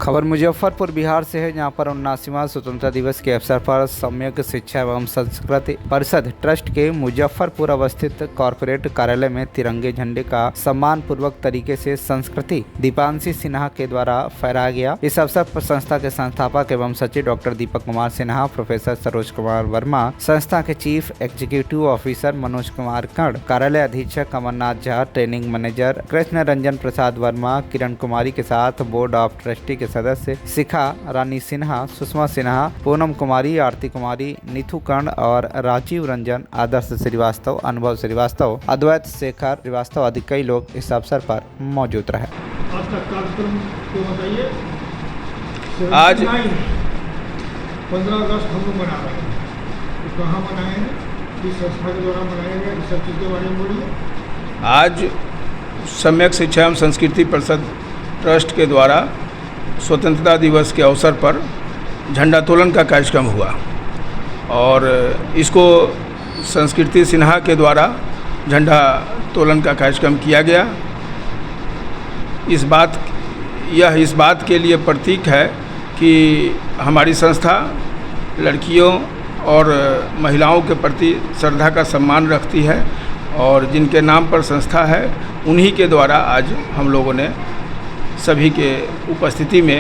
खबर मुजफ्फरपुर बिहार से है, जहां पर 79वां स्वतंत्रता दिवस के अवसर पर सम्यक शिक्षा एवं संस्कृति परिषद ट्रस्ट के मुजफ्फरपुर अवस्थित कॉर्पोरेट कार्यालय में तिरंगे झंडे का सम्मान पूर्वक तरीके से संस्कृति दीपांशी सिन्हा के द्वारा फहराया गया। इस अवसर पर संस्था के संस्थापक एवं सचिव डॉक्टर दीपक कुमार सिन्हा, प्रोफेसर सरोज कुमार वर्मा, संस्था के chief executive officer Manoj Kumar Karn, कार्यालय अधीक्षक अमरनाथ झा, ट्रेनिंग मैनेजर कृष्ण रंजन प्रसाद वर्मा, किरण कुमारी के साथ बोर्ड ऑफ ट्रस्टी के सदस्य शिखा रानी सिन्हा, सुषमा सिन्हा, पूनम कुमारी, आरती कुमारी, नीथू कर्ण और राजीव रंजन, आदर्श श्रीवास्तव, अनुभव श्रीवास्तव, अद्वैत शेखर श्रीवास्तव आदि कई लोग इस अवसर पर मौजूद रहे। आज का कार्यक्रम को बताइए। आज 15 अगस्त हम लोग मना रहे हैं, तो कहाँ मनाए हैं, किस संस्था के द्वारा मनाया गया, इस सब चीज़ के बारे में बोलिए। आज सम्यक शिक्षा एवं संस्कृति परिषद ट्रस्ट के द्वारा स्वतंत्रता दिवस के अवसर पर झंडोत्तोलन का कार्यक्रम हुआ और इसको संस्कृति सिन्हा के द्वारा झंडा तोलन का कार्यक्रम किया गया। यह इस बात के लिए प्रतीक है कि हमारी संस्था लड़कियों और महिलाओं के प्रति श्रद्धा का सम्मान रखती है और जिनके नाम पर संस्था है उन्हीं के द्वारा आज हम लोगों ने सभी के उपस्थिति में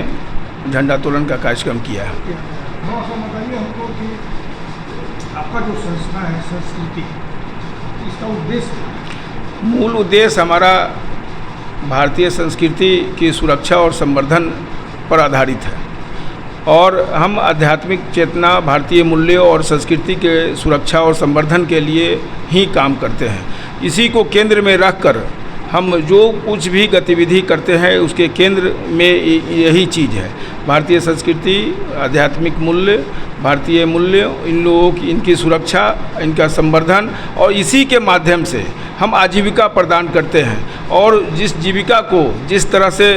झंडा तोलन का कार्यक्रम किया है। बताइए हमको कि आपका जो संस्था है संस्कृति, इसका उद्देश्य, मूल उद्देश्य हमारा भारतीय संस्कृति की सुरक्षा और संवर्धन पर आधारित है और हम आध्यात्मिक चेतना, भारतीय मूल्यों और संस्कृति के सुरक्षा और संवर्धन के लिए ही काम करते हैं। इसी को केंद्र में रखकर हम जो कुछ भी गतिविधि करते हैं उसके केंद्र में यही चीज़ है, भारतीय संस्कृति, आध्यात्मिक मूल्य, भारतीय मूल्य, इन लोगों की इनकी सुरक्षा, इनका संवर्धन और इसी के माध्यम से हम आजीविका प्रदान करते हैं। और जिस जीविका को जिस तरह से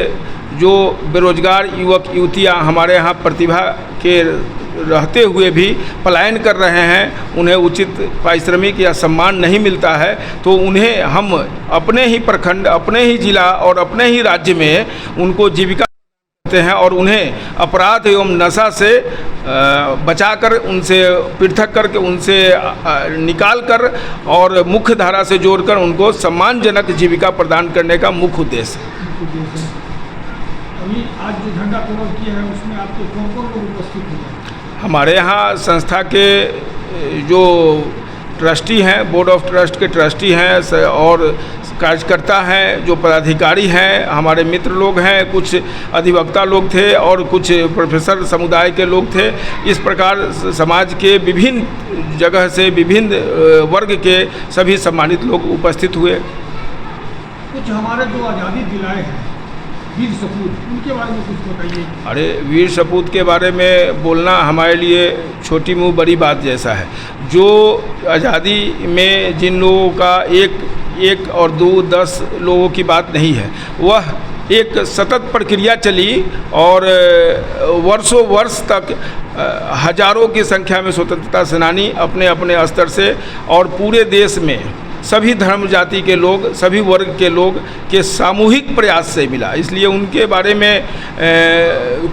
जो बेरोजगार युवक युवतियाँ हमारे यहाँ प्रतिभा के रहते हुए भी पलायन कर रहे हैं, उन्हें उचित पारिश्रमिक या सम्मान नहीं मिलता है, तो उन्हें हम अपने ही प्रखंड, अपने ही जिला और अपने ही राज्य में उनको जीविका देते हैं और उन्हें अपराध एवं नशा से बचाकर, उनसे पृथक करके, उनसे निकाल कर और मुख्य धारा से जोड़कर उनको सम्मानजनक जीविका प्रदान करने का मुख्य उद्देश्य है। अभी आज जो झंडा तोलन किया है उसमें आपके कौन कौन लोग उपस्थित हुए? हमारे यहाँ संस्था के जो ट्रस्टी हैं, बोर्ड ऑफ ट्रस्ट के ट्रस्टी हैं और कार्यकर्ता हैं, जो पदाधिकारी हैं, हमारे मित्र लोग हैं, कुछ अधिवक्ता लोग थे और कुछ प्रोफेसर समुदाय के लोग थे। इस प्रकार समाज के विभिन्न जगह से, विभिन्न वर्ग के सभी सम्मानित लोग उपस्थित हुए। कुछ हमारे जो आज़ादी दिलाए हैं वीर सपूत, उनके बारे में कुछ बताइए। अरे वीर सपूत के बारे में बोलना हमारे लिए छोटी मुँह बड़ी बात जैसा है। जो आज़ादी में जिन लोगों का एक और 2-10 लोगों की बात नहीं है, वह एक सतत प्रक्रिया चली और वर्षों वर्ष तक हजारों की संख्या में स्वतंत्रता सेनानी अपने अपने स्तर से और पूरे देश में सभी धर्म जाति के लोग, सभी वर्ग के लोग के सामूहिक प्रयास से मिला। इसलिए उनके बारे में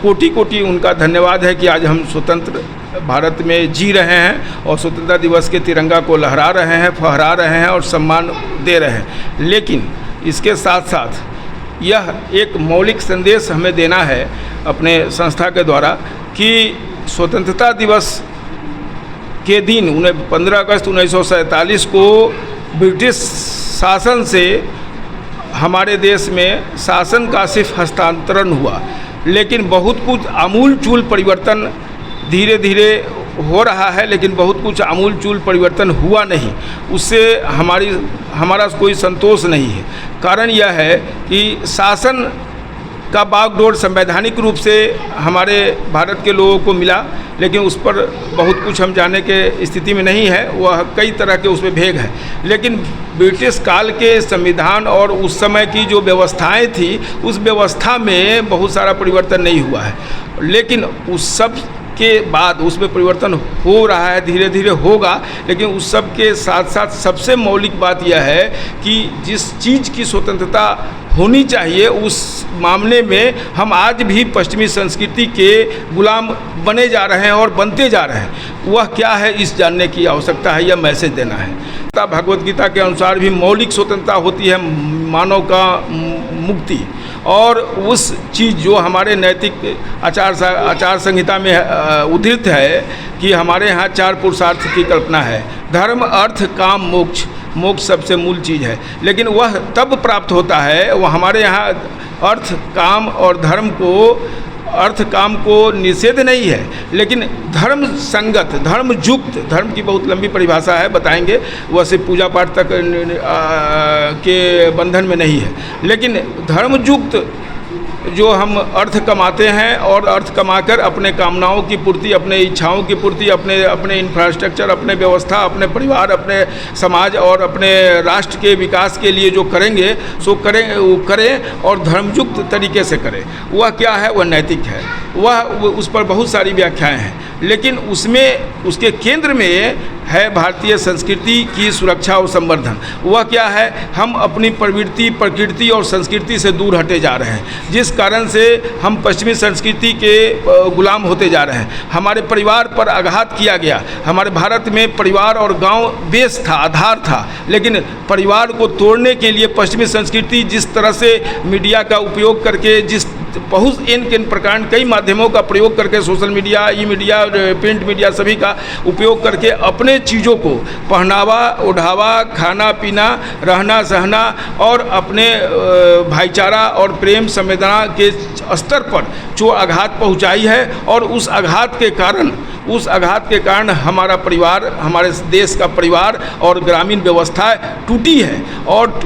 कोटि कोटि उनका धन्यवाद है कि आज हम स्वतंत्र भारत में जी रहे हैं और स्वतंत्रता दिवस के तिरंगा को लहरा रहे हैं, फहरा रहे हैं और सम्मान दे रहे हैं। लेकिन इसके साथ साथ यह एक मौलिक संदेश हमें देना है अपने संस्था के द्वारा कि स्वतंत्रता दिवस के दिन 15 अगस्त 1947 को ब्रिटिश शासन से हमारे देश में शासन का सिर्फ हस्तांतरण हुआ, लेकिन बहुत कुछ आमूल-चूल परिवर्तन धीरे धीरे हो रहा है, लेकिन बहुत कुछ आमूल-चूल परिवर्तन हुआ नहीं। उससे हमारा कोई संतोष नहीं है। कारण यह है कि शासन का बागडोर संवैधानिक रूप से हमारे भारत के लोगों को मिला, लेकिन उस पर बहुत कुछ हम जानने के स्थिति में नहीं है। वह कई तरह के उसमें भेद है, लेकिन ब्रिटिश काल के संविधान और उस समय की जो व्यवस्थाएं थी, उस व्यवस्था में बहुत सारा परिवर्तन नहीं हुआ है। लेकिन उस सब के बाद उसमें परिवर्तन हो रहा है, धीरे धीरे होगा, लेकिन उस सब के साथ साथ सबसे मौलिक बात यह है कि जिस चीज़ की स्वतंत्रता होनी चाहिए उस मामले में हम आज भी पश्चिमी संस्कृति के गुलाम बने जा रहे हैं और बनते जा रहे हैं। वह क्या है, इस जानने की आवश्यकता है, यह मैसेज देना है। भगवत गीता के अनुसार भी मौलिक स्वतंत्रता होती है मानव का मुक्ति, और उस चीज़ जो हमारे नैतिक आचार संहिता में उद्धृत है कि हमारे यहाँ 4 पुरुषार्थ की कल्पना है, धर्म, अर्थ, काम, मोक्ष। मोक्ष सबसे मूल चीज़ है, लेकिन वह तब प्राप्त होता है, वह हमारे यहाँ अर्थ, काम और धर्म को निषेध नहीं है, लेकिन धर्म संगत, धर्म युक्त, धर्म की बहुत लंबी परिभाषा है, बताएंगे, वह सिर्फ पूजा पाठ तक के बंधन में नहीं है, लेकिन धर्म युक्त जो हम अर्थ कमाते हैं और अर्थ कमाकर अपने कामनाओं की पूर्ति, अपने इच्छाओं की पूर्ति, अपने इंफ्रास्ट्रक्चर, अपने व्यवस्था, अपने परिवार, अपने समाज और अपने राष्ट्र के विकास के लिए जो करेंगे सो करें और धर्मयुक्त तरीके से करें। वह क्या है, वह नैतिक है। वह उस पर बहुत सारी व्याख्याएं हैं, लेकिन उसके केंद्र में है भारतीय संस्कृति की सुरक्षा और संवर्धन। वह क्या है, हम अपनी प्रवृत्ति, प्रकृति और संस्कृति से दूर हटे जा रहे हैं, जिस कारण से हम पश्चिमी संस्कृति के गुलाम होते जा रहे हैं। हमारे परिवार पर आघात किया गया। हमारे भारत में परिवार और गांव बेस था, आधार था, लेकिन परिवार को तोड़ने के लिए पश्चिमी संस्कृति जिस तरह से मीडिया का उपयोग करके, जिस बहुत इन प्रकार कई माध्यमों का प्रयोग करके, सोशल मीडिया, ई मीडिया, प्रिंट मीडिया सभी का उपयोग करके अपने चीज़ों को, पहनावा, ओढ़ावा, खाना पीना, रहना सहना और अपने भाईचारा और प्रेम संवेदना के स्तर पर जो आघात पहुंचाई है, और उस आघात के कारण हमारा परिवार, हमारे देश का परिवार और ग्रामीण व्यवस्था टूटी है और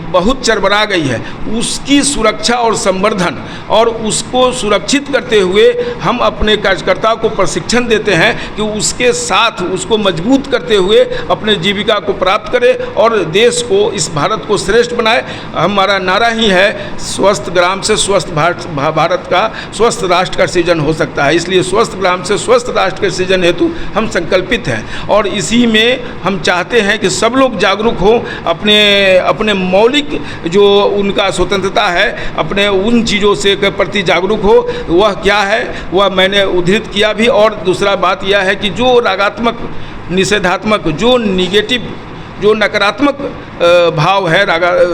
बहुत चरमरा गई है। उसकी सुरक्षा और संवर्धन और उसको सुरक्षित करते हुए हम अपने कार्यकर्ताओं को प्रशिक्षण देते हैं कि उसके साथ उसको मजबूत करते हुए अपने जीविका को प्राप्त करें और देश को, इस भारत को श्रेष्ठ बनाए। हमारा नारा ही है, स्वस्थ ग्राम से स्वस्थ भारत का, स्वस्थ राष्ट्र का सृजन हो सकता है। इसलिए स्वस्थ ग्राम से स्वस्थ राष्ट्र के सृजन हेतु हम संकल्पित हैं, और इसी में हम चाहते हैं कि सब लोग जागरूक हों, अपने मौलिक जो उनका स्वतंत्रता है, अपने उन चीज़ों से के प्रति जागरूक हो। वह क्या है, वह मैंने उद्धृत किया भी। और दूसरा बात यह है कि जो रागात्मक, निषेधात्मक, जो निगेटिव, जो नकारात्मक भाव है,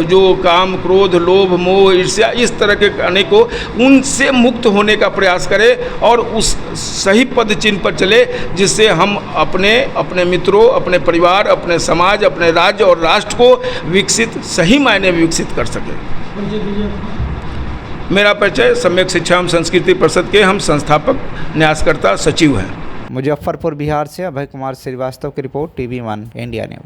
जो काम, क्रोध, लोभ, मोह, ईर्ष्या, इस तरह के अनेकों, उनसे मुक्त होने का प्रयास करें और उस सही पद चिन्ह पर चले, जिससे हम अपने मित्रों, अपने परिवार, अपने समाज, अपने राज्य और राष्ट्र को विकसित, सही मायने में विकसित कर सकें। मेरा परिचय सम्यक शिक्षा एवं संस्कृति परिषद के हम संस्थापक न्यासकर्ता सचिव हैं। मुजफ्फरपुर बिहार से अभय कुमार श्रीवास्तव की रिपोर्ट, TV1 इंडिया न्यूज।